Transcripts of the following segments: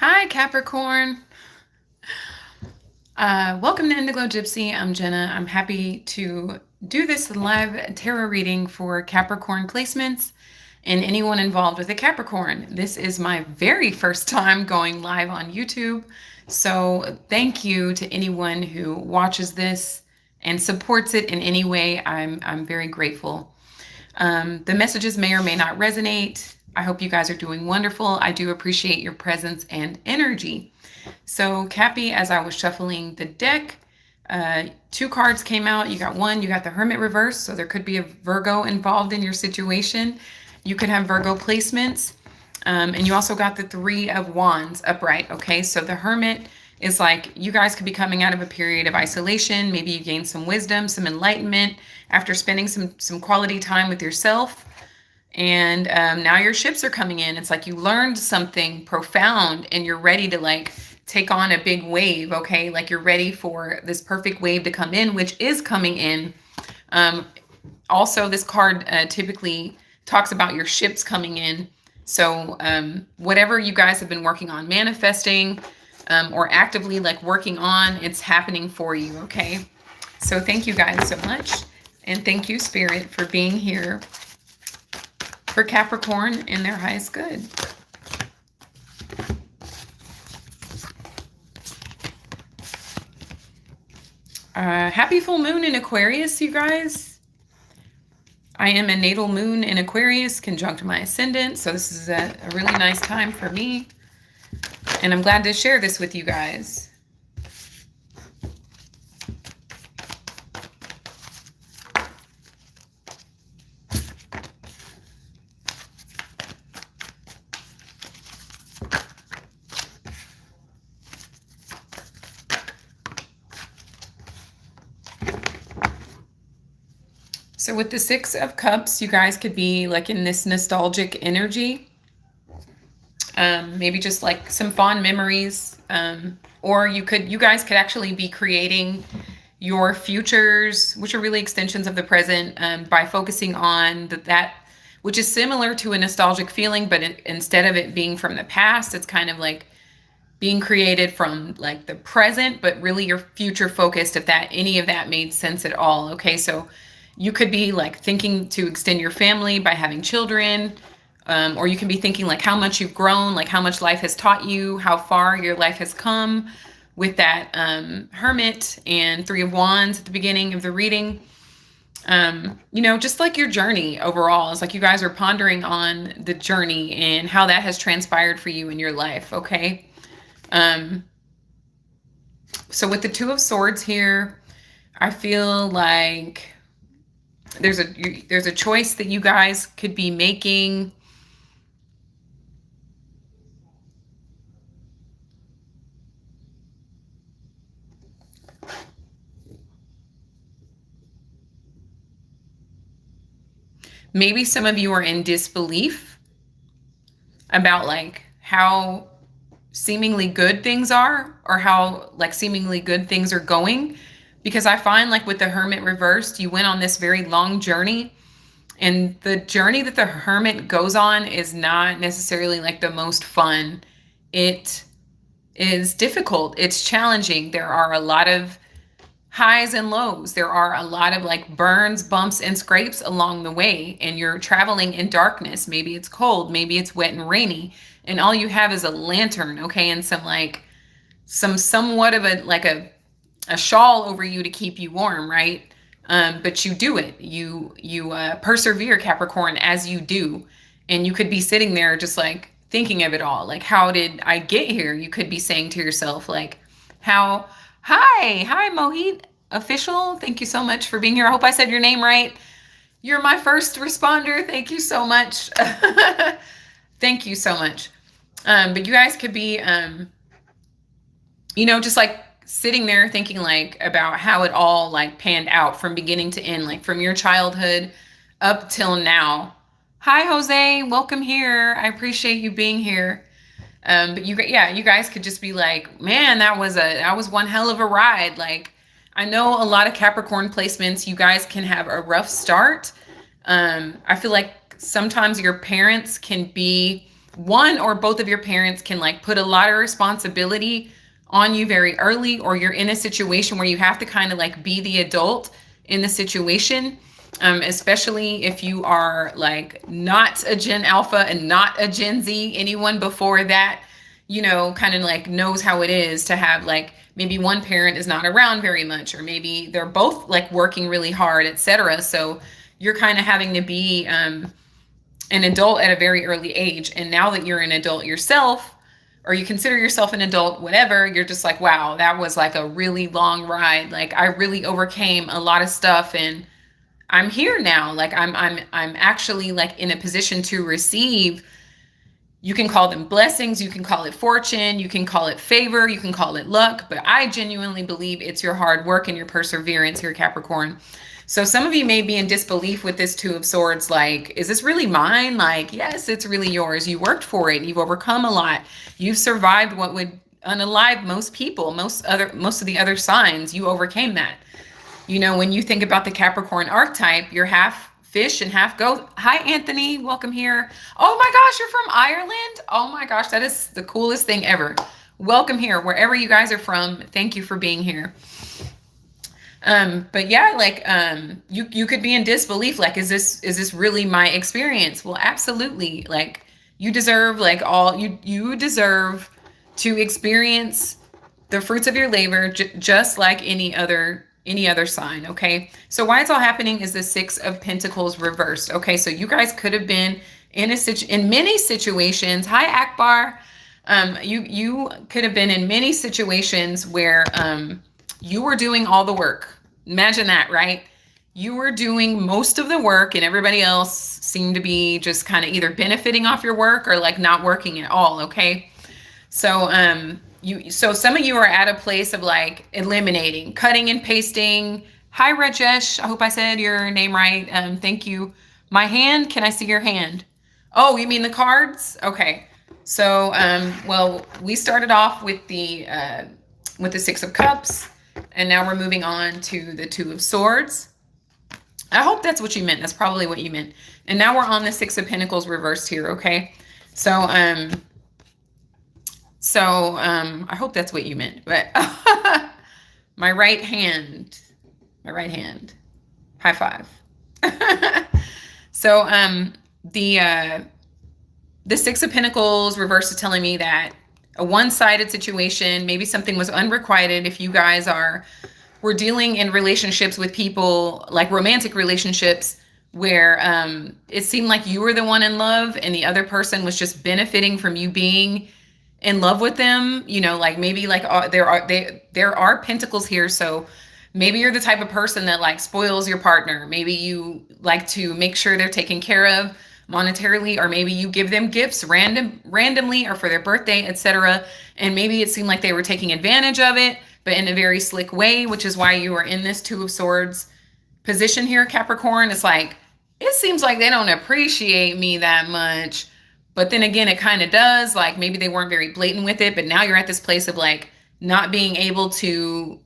Hi, Capricorn. Welcome to Indigo Gypsy. I'm Jenna. I'm happy to do this live tarot reading for Capricorn placements and anyone involved with a Capricorn. This is my very first time going live on YouTube. So thank you to anyone who watches this and supports it in any way. I'm very grateful. The messages may or may not resonate. I hope you guys are doing wonderful. I do appreciate your presence and energy. So, Cappy, as I was shuffling the deck, two cards came out. You got one, you got the Hermit reverse. So, there could be a Virgo involved in your situation. You could have Virgo placements. And you also got the Three of Wands upright. Okay, so the Hermit is like you guys could be coming out of a period of isolation. Maybe you gained some wisdom, some enlightenment after spending some quality time with yourself. And now your ships are coming in. It's like you learned something profound and you're ready to like take on a big wave. Okay, like you're ready for this perfect wave to come in, which is coming in. Also, this card typically talks about your ships coming in. So whatever you guys have been working on manifesting or actively like working on, it's happening for you. Okay, so thank you guys so much, and thank you, Spirit, for being here for Capricorn in their highest good. Happy full moon in Aquarius, you guys. I am a natal moon in Aquarius conjunct my ascendant, so this is a really nice time for me, and I'm glad to share this with you guys. So with the Six of Cups, you guys could be like in this nostalgic energy. Maybe just like some fond memories. Or you guys could actually be creating your futures, which are really extensions of the present, by focusing on that, which is similar to a nostalgic feeling, but instead of it being from the past, it's kind of like being created from like the present, but really your future focused, if that any of that made sense at all. Okay, so you could be like thinking to extend your family by having children, or you can be thinking like how much you've grown, like how much life has taught you, how far your life has come with that Hermit and Three of Wands at the beginning of the reading. Just like your journey overall. It's like you guys are pondering on the journey and how that has transpired for you in your life, okay? So with the Two of Swords here, I feel like there's a choice that you guys could be making. Maybe some of you are in disbelief about like how seemingly good things are, or how like seemingly good things are going. Because I find like with the Hermit reversed, you went on this very long journey, and the journey that the Hermit goes on is not necessarily like the most fun. It is difficult. It's challenging. There are a lot of highs and lows. There are a lot of like burns, bumps, and scrapes along the way, and you're traveling in darkness. Maybe it's cold, maybe it's wet and rainy, and all you have is a lantern, okay, and somewhat of a shawl over you to keep you warm, right? But you do it. You persevere, Capricorn, as you do. And you could be sitting there just like thinking of it all. Like, how did I get here? You could be saying to yourself, like, hi, Mohit Official. Thank you so much for being here. I hope I said your name right. You're my first responder. Thank you so much. Thank you so much. But you guys could be, just like sitting there thinking like about how it all like panned out from beginning to end, like from your childhood up till now. Hi, Jose, welcome here. I appreciate you being here. But you guys could just be like, man, that was one hell of a ride. Like, I know a lot of Capricorn placements, you guys can have a rough start. I feel like sometimes your parents can be one or both of your parents can like put a lot of responsibility on you very early, or you're in a situation where you have to kind of like be the adult in the situation. Especially if you are like not a Gen Alpha and not a Gen Z, anyone before that, kind of like knows how it is to have like maybe one parent is not around very much, or maybe they're both like working really hard, etc. So you're kind of having to be an adult at a very early age. And now that you're an adult yourself, or you consider yourself an adult, whatever, you're just like, wow, that was like a really long ride. Like I really overcame a lot of stuff, and I'm here now. Like I'm actually like in a position to receive. You can call them blessings, you can call it fortune, you can call it favor, you can call it luck, but I genuinely believe it's your hard work and your perseverance here, Capricorn. So some of you may be in disbelief with this Two of Swords. Like, is this really mine? Like, yes, it's really yours. You worked for it. You've overcome a lot. You've survived what would unalive most people, most of the other signs. You overcame that. When you think about the Capricorn archetype, you're half fish and half goat. Hi, Anthony. Welcome here. Oh my gosh, you're from Ireland. Oh my gosh, that is the coolest thing ever. Welcome here, wherever you guys are from. Thank you for being here. But yeah, like, you could be in disbelief. Like, is this really my experience? Well, absolutely. Like, you deserve you deserve to experience the fruits of your labor, just like any other sign. Okay. So why it's all happening is the Six of Pentacles reversed. Okay. So you guys could have been in many situations. Hi, Akbar. You could have been in many situations where, you were doing all the work. Imagine that, right? You were doing most of the work, and everybody else seemed to be just kind of either benefiting off your work or like not working at all. Okay. So, so some of you are at a place of like eliminating, cutting and pasting. Hi, Rajesh. I hope I said your name right. Thank you. My hand, can I see your hand? Oh, you mean the cards? Okay. So, well, we started off with the Six of Cups, and now we're moving on to the Two of Swords. I hope that's what you meant. That's probably what you meant. And now we're on the Six of Pentacles reversed here. Okay. So, I hope that's what you meant, but my right hand, high five. So, the Six of Pentacles reverse is telling me that a one-sided situation, maybe something was unrequited. If you guys were dealing in relationships with people, like romantic relationships, where it seemed like you were the one in love and the other person was just benefiting from you being in love with them, like maybe like there are pentacles here. So maybe you're the type of person that like spoils your partner. Maybe you like to make sure they're taken care of monetarily, or maybe you give them gifts randomly or for their birthday, etc. And maybe it seemed like they were taking advantage of it, but in a very slick way, which is why you are in this Two of Swords position here, Capricorn. It's like, it seems like they don't appreciate me that much. But then again, it kind of does. Like maybe they weren't very blatant with it, but now you're at this place of like not being able to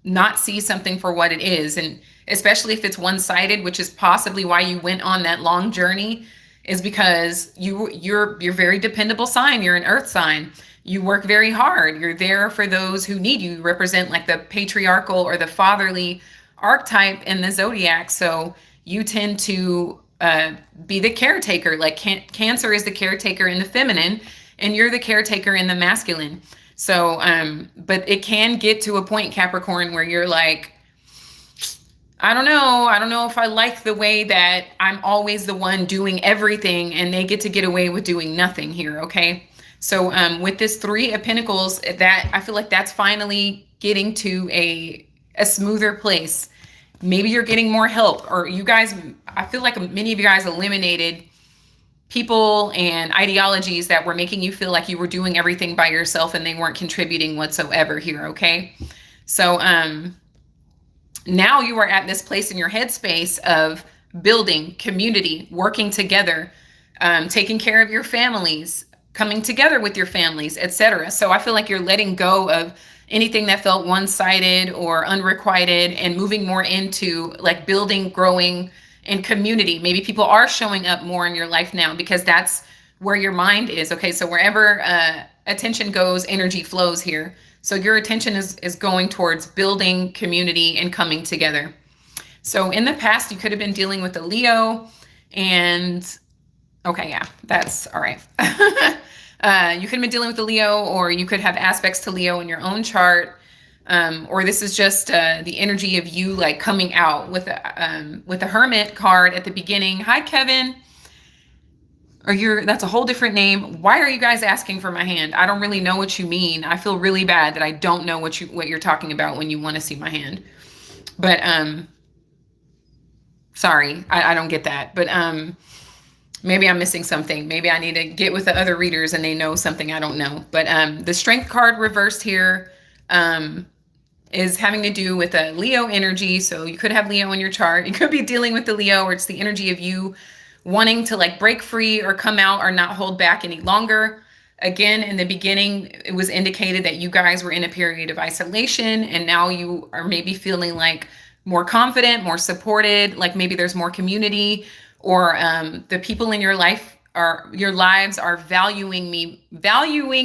not see something for what it is. And especially if it's one-sided, which is possibly why you went on that long journey, is because you're very dependable sign. You're an earth sign. You work very hard. You're there for those who need you. You represent like the patriarchal or the fatherly archetype in the zodiac. So you tend to be the caretaker. Like Cancer is the caretaker in the feminine, and you're the caretaker in the masculine. So, but it can get to a point, Capricorn, where you're like, I don't know if I like the way that I'm always the one doing everything and they get away with doing nothing here. Okay. So, with this Three of Pentacles, that I feel like that's finally getting to a smoother place. Maybe you're getting more help, or you guys, I feel like many of you guys eliminated people and ideologies that were making you feel like you were doing everything by yourself and they weren't contributing whatsoever here. Okay. So, now you are at this place in your headspace of building community, working together, taking care of your families, coming together with your families, etc. So I feel like you're letting go of anything that felt one-sided or unrequited and moving more into like building, growing, and community. Maybe people are showing up more in your life now because that's where your mind is. Okay, so wherever attention goes, energy flows here. So your attention is going towards building community and coming together. So in the past, you could have been dealing with a Leo, and okay, yeah, that's all right. You could have been dealing with a Leo, or you could have aspects to Leo in your own chart. Or this is just the energy of you like coming out with the Hermit card at the beginning. Hi, Kevin. Or that's a whole different name. Why are you guys asking for my hand? I don't really know what you mean. I feel really bad that I don't know what you're talking about when you want to see my hand. But sorry, I don't get that. But maybe I'm missing something. Maybe I need to get with the other readers and they know something I don't know. But the Strength card reversed here is having to do with a Leo energy. So you could have Leo in your chart. You could be dealing with the Leo, or it's the energy of you wanting to like break free or come out or not hold back any longer. Again, in the beginning, it was indicated that you guys were in a period of isolation, and now you are maybe feeling like more confident, more supported, like maybe there's more community, or the people in your lives are valuing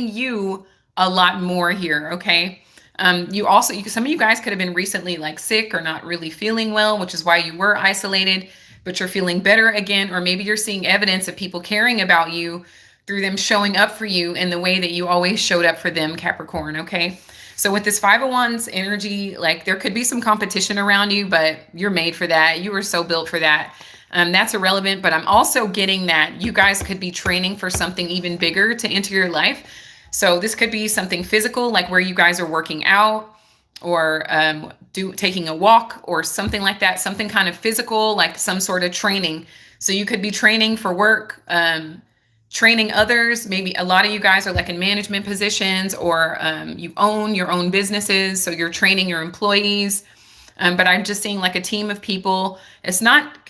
you a lot more here. Okay. Some of you guys could have been recently like sick or not really feeling well, which is why you were isolated, but you're feeling better again. Or maybe you're seeing evidence of people caring about you through them showing up for you in the way that you always showed up for them, Capricorn. Okay. So with this 5 of Wands energy, like there could be some competition around you, but you're made for that. You were so built for that. That's irrelevant, but I'm also getting that you guys could be training for something even bigger to enter your life. So this could be something physical, like where you guys are working out, or taking a walk or something like that, something kind of physical, like some sort of training. So you could be training for work, training others. Maybe a lot of you guys are like in management positions, or you own your own businesses. So you're training your employees. But I'm just seeing like a team of people. It's not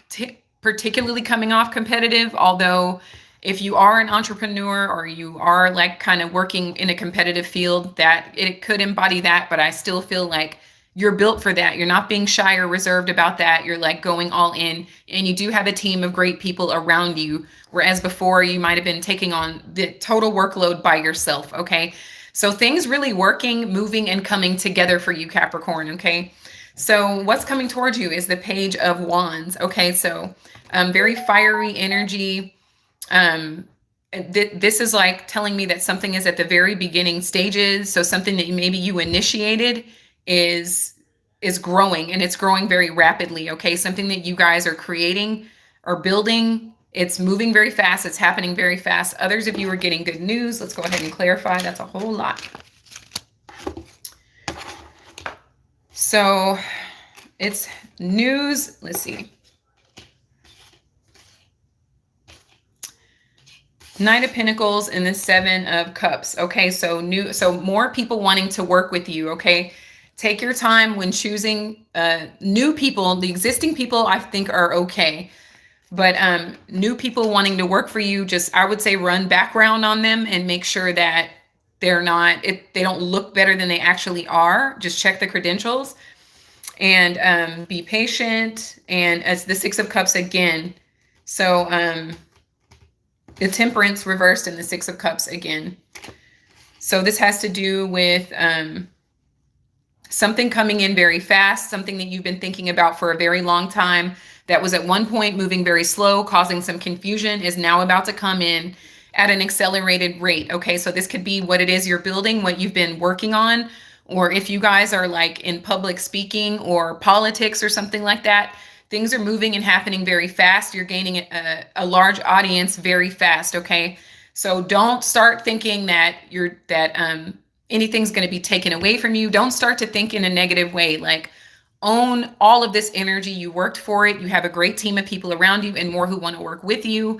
particularly coming off competitive, although if you are an entrepreneur or you are like kind of working in a competitive field, that it could embody that, but I still feel like you're built for that. You're not being shy or reserved about that. You're like going all in, and you do have a team of great people around you, whereas before you might have been taking on the total workload by yourself. Okay. So things really working, moving, and coming together for you, Capricorn. Okay. So what's coming towards you is the Page of Wands. Okay. So very fiery energy. This is like telling me that something is at the very beginning stages. So something that maybe you initiated is growing, and it's growing very rapidly. Okay. Something that you guys are creating or building. It's moving very fast. It's happening very fast. Others of you are getting good news. Let's go ahead and clarify. That's a whole lot. So it's news. Let's see. Knight of Pentacles and the 7 of Cups. Okay, so more people wanting to work with you. Okay, take your time when choosing new people. The existing people I think are okay, but new people wanting to work for you, just I would say run background on them and make sure that they don't look better than they actually are. Just check the credentials and be patient. And as the 6 of Cups again, so the Temperance reversed and the 6 of Cups again. So this has to do with something coming in very fast, something that you've been thinking about for a very long time that was at one point moving very slow, causing some confusion, is now about to come in at an accelerated rate. Okay, so this could be what it is you're building, what you've been working on, or if you guys are like in public speaking or politics or something like that. Things are moving and happening very fast. You're gaining a large audience very fast. Okay. So don't start thinking that anything's going to be taken away from you. Don't start to think in a negative way. Like, own all of this energy. You worked for it. You have a great team of people around you and more who want to work with you.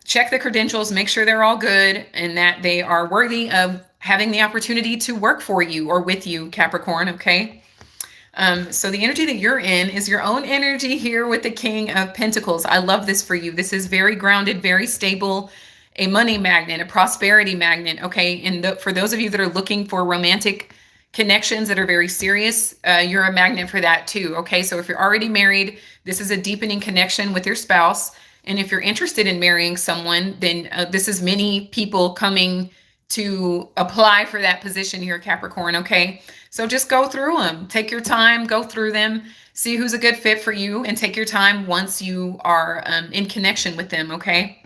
Check the credentials, make sure they're all good and that they are worthy of having the opportunity to work for you or with you, Capricorn. Okay. So the energy that you're in is your own energy here with the King of Pentacles. I love this for you. This is very grounded, very stable, a money magnet, a prosperity magnet. Okay. And for those of you that are looking for romantic connections that are very serious, you're a magnet for that too. Okay. So if you're already married, this is a deepening connection with your spouse. And if you're interested in marrying someone, then this is many people coming to apply for that position here, Capricorn, okay? So just go through them. Take your time, go through them, see who's a good fit for you, and take your time once you are in connection with them, okay?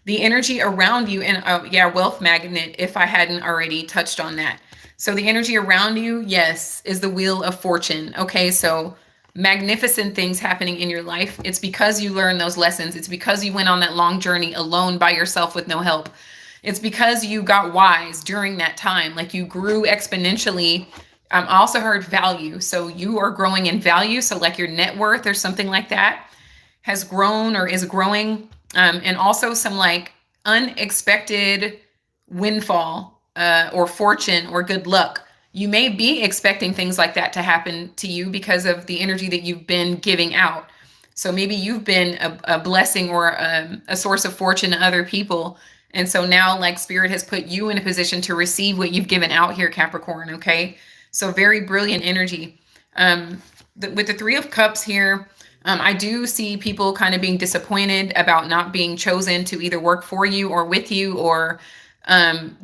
The energy around you, and yeah, wealth magnet, if I hadn't already touched on that. So the energy around you, yes, is the wheel of fortune. Okay, so magnificent things happening in your life. It's because you learned those lessons. It's because you went on that long journey alone by yourself with no help. It's because you got wise during that time, like you grew exponentially. I also heard value. So you are growing in value. So like your net worth or something like that has grown or is growing. And also some like unexpected windfall or fortune or good luck. You may be expecting things like that to happen to you because of the energy that you've been giving out. So maybe you've been a blessing or a source of fortune to other people. And so now, like, Spirit has put you in a position to receive what you've given out here, Capricorn. Okay. So very brilliant energy. With the Three of Cups here, I do see people kind of being disappointed about not being chosen to either work for you or with you, or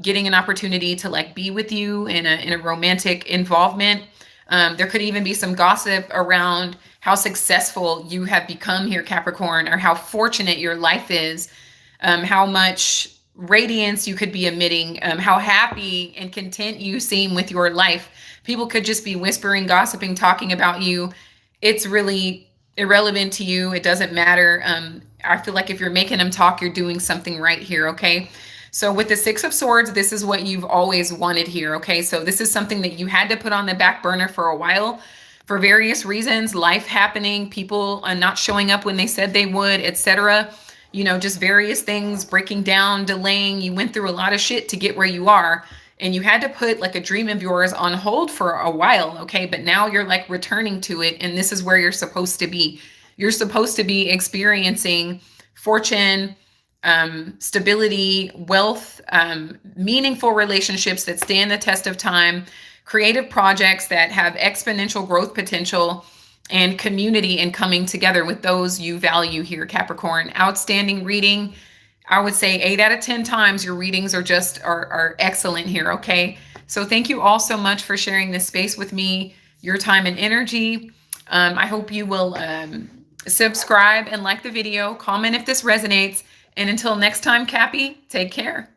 getting an opportunity to like be with you in a romantic involvement. There could even be some gossip around how successful you have become here, Capricorn, or how fortunate your life is, how much radiance you could be emitting, how happy and content you seem with your life. People could just be whispering, gossiping, talking about you. It's really irrelevant to you. It doesn't matter. I feel like if you're making them talk, you're doing something right here, okay? So with the Six of Swords, this is what you've always wanted here, okay? So this is something that you had to put on the back burner for a while for various reasons, life happening, people not showing up when they said they would, etc. You know, just various things breaking down, delaying. You went through a lot of shit to get where you are. And you had to put like a dream of yours on hold for a while, okay? But now you're like returning to it, and this is where you're supposed to be. You're supposed to be experiencing fortune, stability, wealth, meaningful relationships that stand the test of time, creative projects that have exponential growth potential, and community and coming together with those you value here, Capricorn. Outstanding reading. I would say 8 out of 10 times your readings are excellent here, okay? So thank you all so much for sharing this space with me, your time and energy. I hope you will subscribe and like the video, comment if this resonates. And until next time, Cappy, take care.